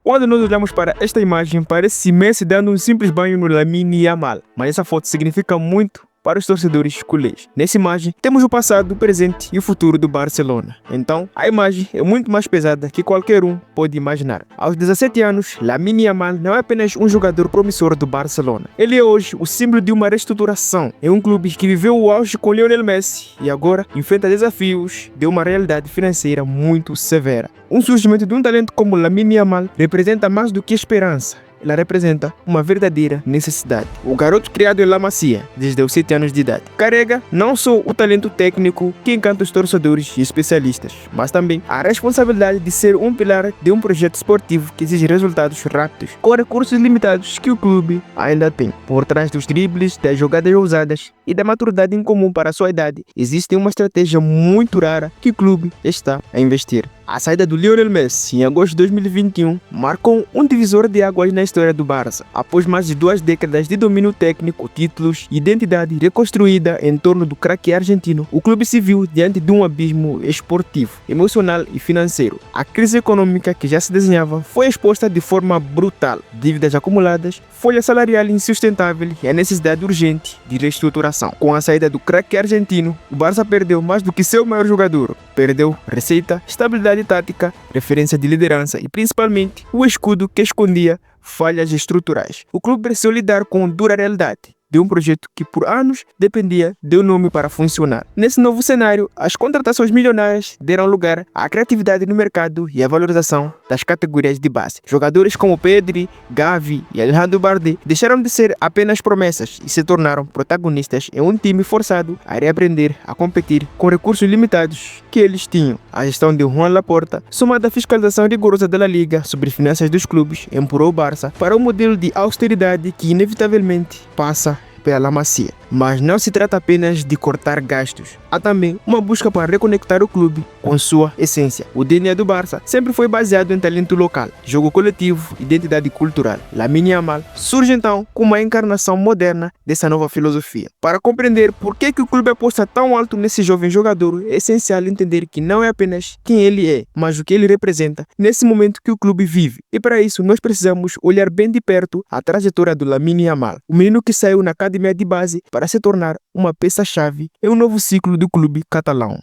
Quando nós olhamos para esta imagem, parece Messi dando um simples banho no Lamine Yamal, mas essa foto significa muito para os torcedores culés. Nessa imagem, temos o passado, o presente e o futuro do Barcelona. Então, a imagem é muito mais pesada que qualquer um pode imaginar. Aos 17 anos, Lamine Yamal não é apenas um jogador promissor do Barcelona. Ele é hoje o símbolo de uma reestruturação. É um clube que viveu o auge com Lionel Messi e agora enfrenta desafios de uma realidade financeira muito severa. Um surgimento de um talento como Lamine Yamal representa mais do que esperança. Ela representa uma verdadeira necessidade. O garoto criado em La Masia, desde os 7 anos de idade, carrega não só o talento técnico que encanta os torcedores e especialistas, mas também a responsabilidade de ser um pilar de um projeto esportivo que exige resultados rápidos, com recursos limitados que o clube ainda tem. Por trás dos dribles, das jogadas ousadas e da maturidade incomum para a sua idade, existe uma estratégia muito rara que o clube está a investir. A saída do Lionel Messi em agosto de 2021 marcou um divisor de águas na história do Barça. Após mais de 2 décadas de domínio técnico, títulos e identidade reconstruída em torno do craque argentino, o clube se viu diante de um abismo esportivo, emocional e financeiro. A crise econômica que já se desenhava foi exposta de forma brutal. Dívidas acumuladas, folha salarial insustentável e a necessidade urgente de reestruturação. Com a saída do craque argentino, o Barça perdeu mais do que seu maior jogador. Perdeu receita, estabilidade tática, referência de liderança e principalmente o escudo que escondia falhas estruturais. O clube precisou lidar com a dura realidade de um projeto que por anos dependia de um nome para funcionar. Nesse novo cenário, as contratações milionárias deram lugar à criatividade no mercado e à valorização das categorias de base. Jogadores como Pedri, Gavi e Alejandro Balde deixaram de ser apenas promessas e se tornaram protagonistas em um time forçado a reaprender a competir com recursos limitados que eles tinham. A gestão de Joan Laporta, somada à fiscalização rigorosa da Liga sobre finanças dos clubes, empurrou o Barça para um modelo de austeridade que inevitavelmente passa pela La Masia. Mas não se trata apenas de cortar gastos. Há também uma busca para reconectar o clube com sua essência. O DNA do Barça sempre foi baseado em talento local, jogo coletivo, identidade cultural. Lamine Yamal surge então como uma encarnação moderna dessa nova filosofia. Para compreender por que o clube aposta tão alto nesse jovem jogador, é essencial entender que não é apenas quem ele é, mas o que ele representa nesse momento que o clube vive. E para isso nós precisamos olhar bem de perto a trajetória do Lamine Yamal, o menino que saiu na academia de base para se tornar uma peça-chave em um novo ciclo do clube catalão.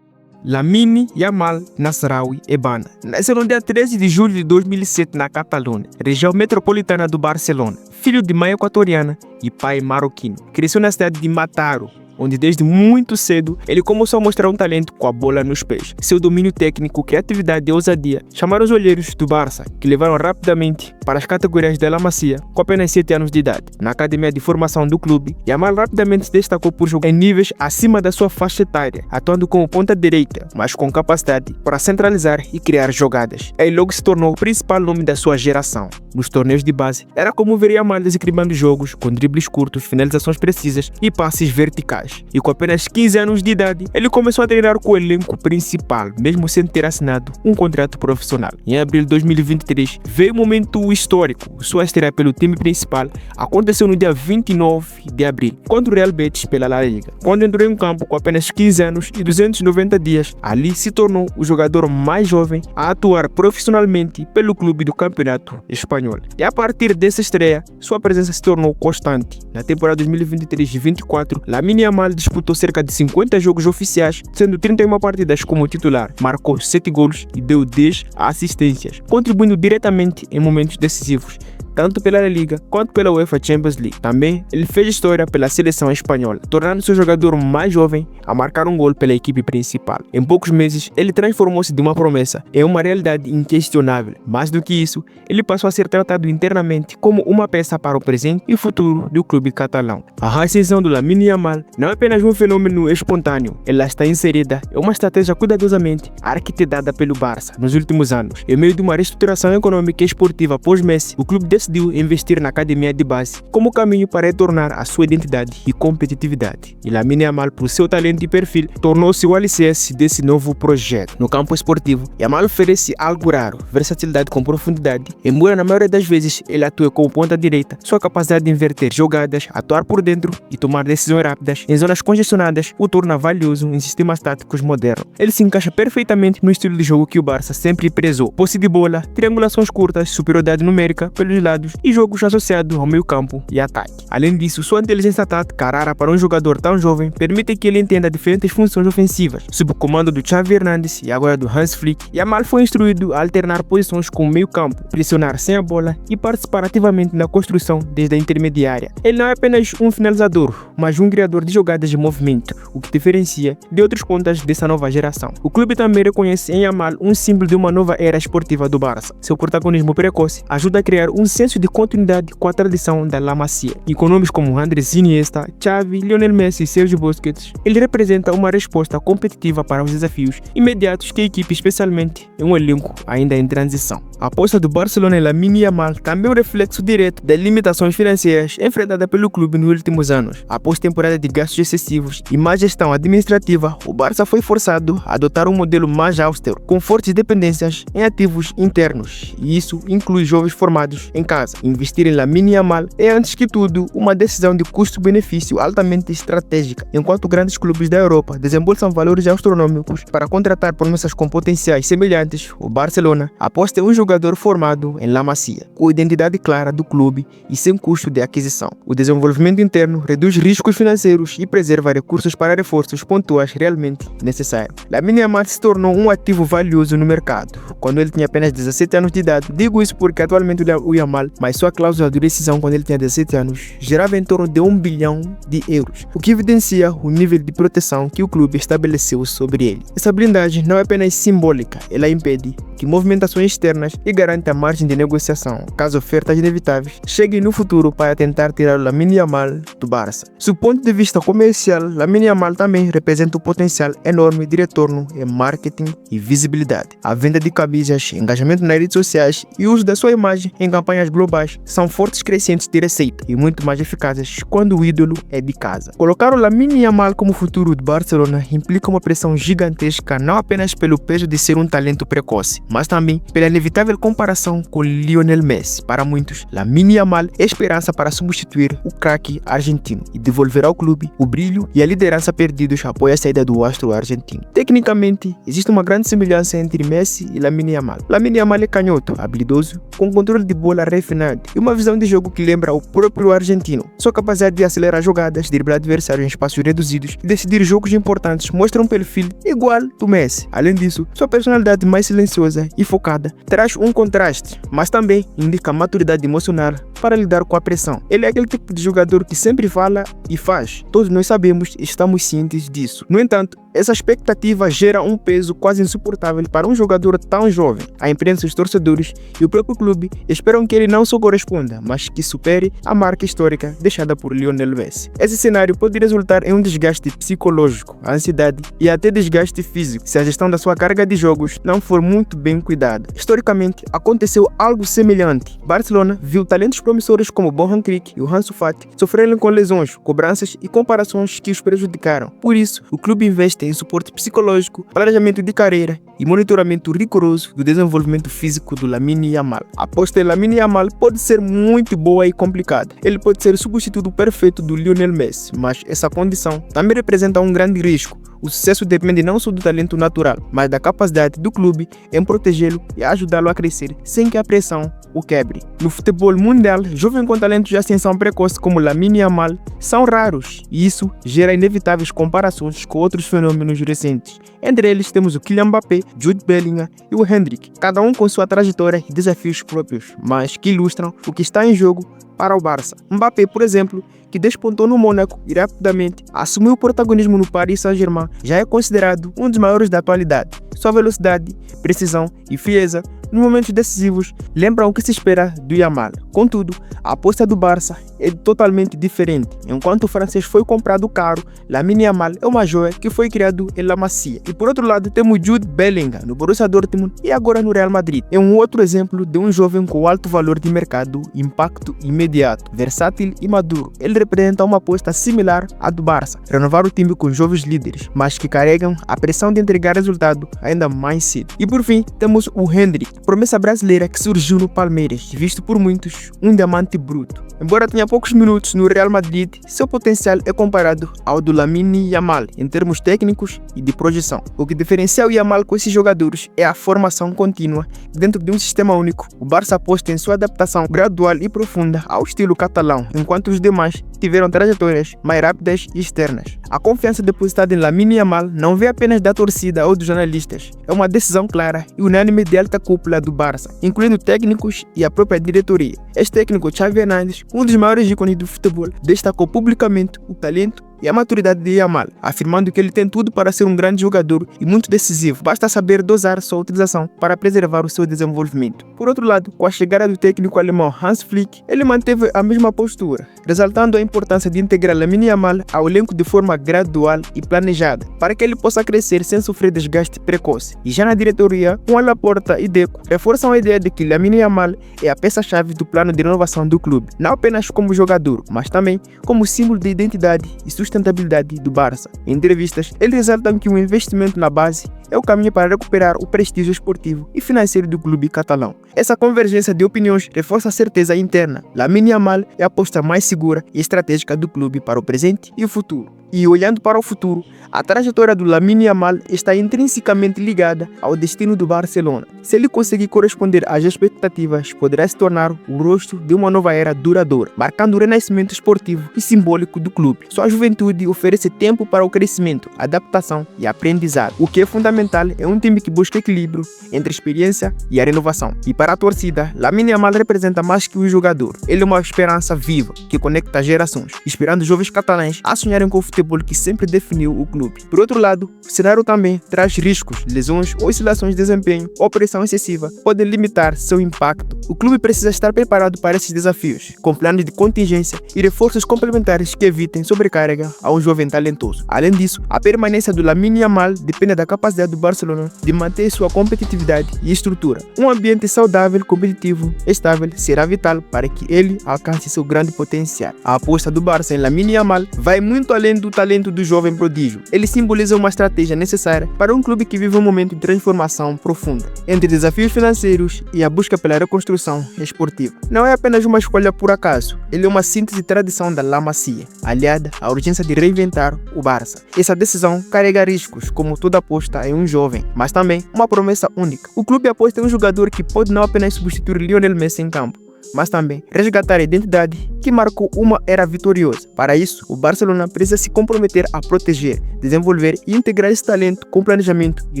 Lamine Yamal Nasraoui Ebana nasceu no dia 13 de julho de 2007 na Catalunha, região metropolitana do Barcelona. Filho de mãe equatoriana e pai marroquino. Cresceu na cidade de Mataró, onde desde muito cedo ele começou a mostrar um talento com a bola nos pés. Seu domínio técnico, criatividade e ousadia chamaram os olheiros do Barça, que levaram rapidamente para as categorias da La Masia com apenas 7 anos de idade. Na academia de formação do clube, Yamal rapidamente se destacou por jogar em níveis acima da sua faixa etária, atuando como ponta direita, mas com capacidade para centralizar e criar jogadas. Ele logo se tornou o principal nome da sua geração. Nos torneios de base, era como ver Yamal desequilibrando jogos com dribles curtos, finalizações precisas e passes verticais. E com apenas 15 anos de idade, ele começou a treinar com o elenco principal, mesmo sem ter assinado um contrato profissional. Em abril de 2023, veio um momento histórico. Sua estreia pelo time principal aconteceu no dia 29 de abril, contra o Real Betis pela La Liga. Quando entrou em campo com apenas 15 anos e 290 dias, ali se tornou o jogador mais jovem a atuar profissionalmente pelo clube do Campeonato Espanhol. E a partir dessa estreia, sua presença se tornou constante. Na temporada 2023-24, Lamine Yamal disputou cerca de 50 jogos oficiais, sendo 31 partidas como titular, marcou 7 golos e deu 10 assistências, contribuindo diretamente em momentos decisivos, tanto pela La Liga quanto pela UEFA Champions League. Também ele fez história pela seleção espanhola, tornando-se o jogador mais jovem a marcar um gol pela equipe principal. Em poucos meses, ele transformou-se de uma promessa em uma realidade inquestionável. Mais do que isso, ele passou a ser tratado internamente como uma peça para o presente e futuro do clube catalão. A ascensão do Lamine Yamal não é apenas um fenômeno espontâneo, ela está inserida em uma estratégia cuidadosamente arquitetada pelo Barça nos últimos anos. Em meio de uma reestruturação econômica e esportiva pós-Messi, o clube decidiu investir na academia de base como caminho para retornar a sua identidade e competitividade. E Lamine Yamal, por seu talento e perfil, tornou-se o alicerce desse novo projeto. No campo esportivo, Yamal oferece algo raro, versatilidade com profundidade. Embora na maioria das vezes ele atue como ponta direita, sua capacidade de inverter jogadas, atuar por dentro e tomar decisões rápidas em zonas congestionadas o torna valioso em sistemas táticos modernos. Ele se encaixa perfeitamente no estilo de jogo que o Barça sempre prezou: posse de bola, triangulações curtas, superioridade numérica pelos lados e jogos associados ao meio campo e ataque. Além disso, sua inteligência tática, rara para um jogador tão jovem, permite que ele entenda diferentes funções ofensivas. Sob o comando do Xavi Hernandez e agora do Hans Flick, Yamal foi instruído a alternar posições com o meio campo, pressionar sem a bola e participar ativamente na construção desde a intermediária. Ele não é apenas um finalizador, mas um criador de jogadas de movimento, o que diferencia de outros pontas dessa nova geração. O clube também reconhece em Yamal um símbolo de uma nova era esportiva do Barça. Seu protagonismo precoce ajuda a criar um senso de continuidade com a tradição da La Masia. E com nomes como Andrés Iniesta, Xavi, Lionel Messi e Sergio Busquets, ele representa uma resposta competitiva para os desafios imediatos que a equipe, especialmente em um elenco ainda em transição. A aposta do Barcelona em Lamine Yamal também é um reflexo direto das limitações financeiras enfrentadas pelo clube nos últimos anos. Após temporada de gastos excessivos e má gestão administrativa, o Barça foi forçado a adotar um modelo mais austero, com fortes dependências em ativos internos, e isso inclui jovens formados em casa. Investir em Lamine Yamal é, antes que tudo, uma decisão de custo-benefício altamente estratégica, enquanto grandes clubes da Europa desembolsam valores astronômicos para contratar promessas com potenciais semelhantes. O Barcelona aposta em um jogador formado em La Masia, com identidade clara do clube e sem custo de aquisição. O desenvolvimento interno reduz riscos financeiros e preserva recursos para reforços pontuais realmente necessários. Lamine Yamal se tornou um ativo valioso no mercado quando ele tinha apenas 17 anos de idade. Digo isso porque atualmente o Yamal, mas sua cláusula de rescisão quando ele tinha 17 anos, gerava em torno de 1 bilhão de euros, o que evidencia o nível de proteção que o clube estabeleceu sobre ele. Essa blindagem não é apenas simbólica, ela impede que movimentações externas e garante a margem de negociação, caso ofertas inevitáveis cheguem no futuro para tentar tirar o Lamine Yamal do Barça. Do ponto de vista comercial, Lamine Yamal também representa um potencial enorme de retorno em marketing e visibilidade. A venda de camisas, engajamento nas redes sociais e o uso da sua imagem em campanhas globais são fortes crescentes de receita e muito mais eficazes quando o ídolo é de casa. Colocar o Lamine Yamal como futuro de Barcelona implica uma pressão gigantesca, não apenas pelo peso de ser um talento precoce, mas também pela inevitável comparação com Lionel Messi. Para muitos, Lamine Yamal é esperança para substituir o craque argentino e devolver ao clube o brilho e a liderança perdidos após a saída do astro argentino. Tecnicamente, existe uma grande semelhança entre Messi e Lamine Yamal. Lamine Yamal é canhoto, habilidoso, com controle de bola refinado e uma visão de jogo que lembra o próprio argentino. Sua capacidade de acelerar jogadas, driblar adversários em espaços reduzidos e decidir jogos importantes mostra um perfil igual do Messi. Além disso, sua personalidade mais silenciosa e focada traz um contraste, mas também indica maturidade emocional para lidar com a pressão. Ele é aquele tipo de jogador que sempre fala e faz. Todos nós sabemos e estamos cientes disso. No entanto, essa expectativa gera um peso quase insuportável para um jogador tão jovem. A imprensa, os torcedores e o próprio clube esperam que ele não só corresponda, mas que supere a marca histórica deixada por Lionel Messi. Esse cenário pode resultar em um desgaste psicológico, ansiedade e até desgaste físico, se a gestão da sua carga de jogos não for muito bem cuidada. Historicamente, aconteceu algo semelhante. Barcelona viu talentos promissores como Bojan Kriek e o Ansu Fati sofrerem com lesões, cobranças e comparações que os prejudicaram. Por isso, o clube investe em suporte psicológico, planejamento de carreira e monitoramento rigoroso do desenvolvimento físico do Lamine Yamal. A aposta em Lamine Yamal pode ser muito boa e complicada. Ele pode ser o substituto perfeito do Lionel Messi, mas essa condição também representa um grande risco. O sucesso depende não só do talento natural, mas da capacidade do clube em protegê-lo e ajudá-lo a crescer sem que a pressão o quebre. No futebol mundial, jovens com talentos de ascensão precoce como Lamine Yamal são raros e isso gera inevitáveis comparações com outros fenômenos recentes. Entre eles temos o Kylian Mbappé, Jude Bellingham e o Hendrick, cada um com sua trajetória e desafios próprios, mas que ilustram o que está em jogo para o Barça. Mbappé, por exemplo, que despontou no Mônaco e rapidamente assumiu o protagonismo no Paris Saint-Germain, já é considerado um dos maiores da atualidade. Sua velocidade, precisão e frieza nos momentos decisivos, lembram o que se espera do Yamal. Contudo, a aposta do Barça é totalmente diferente. Enquanto o francês foi comprado caro, Lamine Yamal é uma joia que foi criado em La Masia. E por outro lado, temos Jude Bellingham no Borussia Dortmund e agora no Real Madrid. É um outro exemplo de um jovem com alto valor de mercado, impacto imediato, versátil e maduro. Ele representa uma aposta similar à do Barça, renovar o time com jovens líderes, mas que carregam a pressão de entregar resultado ainda mais cedo. E por fim, temos o Hendrick, promessa brasileira que surgiu no Palmeiras, visto por muitos um diamante bruto. Embora tenha poucos minutos no Real Madrid, seu potencial é comparado ao do Lamine Yamal em termos técnicos e de projeção. O que diferencia o Yamal com esses jogadores é a formação contínua dentro de um sistema único. O Barça aposta em sua adaptação gradual e profunda ao estilo catalão, enquanto os demais tiveram trajetórias mais rápidas e externas. A confiança depositada em Lamine Yamal não vem apenas da torcida ou dos jornalistas. É uma decisão clara e unânime de alta cúpula do Barça, incluindo técnicos e a própria diretoria. Ex-técnico Xavi Hernandes, um dos maiores ícones do futebol, destacou publicamente o talento e a maturidade de Yamal, afirmando que ele tem tudo para ser um grande jogador e muito decisivo. Basta saber dosar sua utilização para preservar o seu desenvolvimento. Por outro lado, com a chegada do técnico alemão Hans Flick, ele manteve a mesma postura, ressaltando a importância de integrar Lamine Yamal ao elenco de forma gradual e planejada, para que ele possa crescer sem sofrer desgaste precoce. E já na diretoria, Juan Laporta e Deco reforçam a ideia de que Lamine Yamal é a peça-chave do plano de renovação do clube, não apenas como jogador, mas também como símbolo de identidade e sustentabilidade do Barça. Em entrevistas, eles ressaltam que o investimento na base é o caminho para recuperar o prestígio esportivo e financeiro do clube catalão. Essa convergência de opiniões reforça a certeza interna. Lamine Yamal é a aposta mais segura e estratégica do clube para o presente e o futuro. E olhando para o futuro, a trajetória do Lamine Yamal está intrinsecamente ligada ao destino do Barcelona. Se ele conseguir corresponder às expectativas, poderá se tornar o rosto de uma nova era duradoura, marcando o renascimento esportivo e simbólico do clube. Sua juventude oferece tempo para o crescimento, adaptação e aprendizado. O que é fundamental é um time que busca equilíbrio entre a experiência e a renovação. E para a torcida, Lamine Yamal representa mais que um jogador. Ele é uma esperança viva que conecta gerações, inspirando jovens catalães a sonharem com o futebol que sempre definiu o clube. Por outro lado, o cenário também traz riscos, lesões, oscilações de desempenho ou pressão excessiva podem limitar seu impacto. O clube precisa estar preparado para esses desafios, com planos de contingência e reforços complementares que evitem sobrecarga a um jovem talentoso. Além disso, a permanência do Lamine Yamal depende da capacidade do Barcelona de manter sua competitividade e estrutura. Um ambiente saudável, competitivo, estável será vital para que ele alcance seu grande potencial. A aposta do Barça em Lamine Yamal vai muito além do talento do jovem prodígio. Ele simboliza uma estratégia necessária para um clube que vive um momento de transformação profunda, entre desafios financeiros e a busca pela reconstrução esportiva. Não é apenas uma escolha por acaso, ele é uma síntese de tradição da La Masia, aliada à urgência de reinventar o Barça. Essa decisão carrega riscos, como toda aposta em um jovem, mas também uma promessa única. O clube aposta em um jogador que pode não apenas substituir Lionel Messi em campo, mas também resgatar a identidade que marcou uma era vitoriosa. Para isso, o Barcelona precisa se comprometer a proteger, desenvolver e integrar esse talento com planejamento e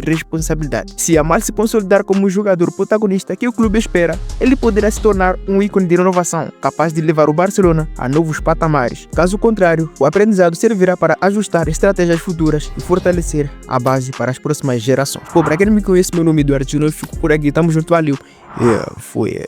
responsabilidade. Se Yamal se consolidar como um jogador protagonista que o clube espera, ele poderá se tornar um ícone de renovação, capaz de levar o Barcelona a novos patamares. Caso contrário, o aprendizado servirá para ajustar estratégias futuras e fortalecer a base para as próximas gerações. Para quem não me conhece, meu nome é Eduardo Gino, eu fico por aqui, tamo junto, valeu. Foi.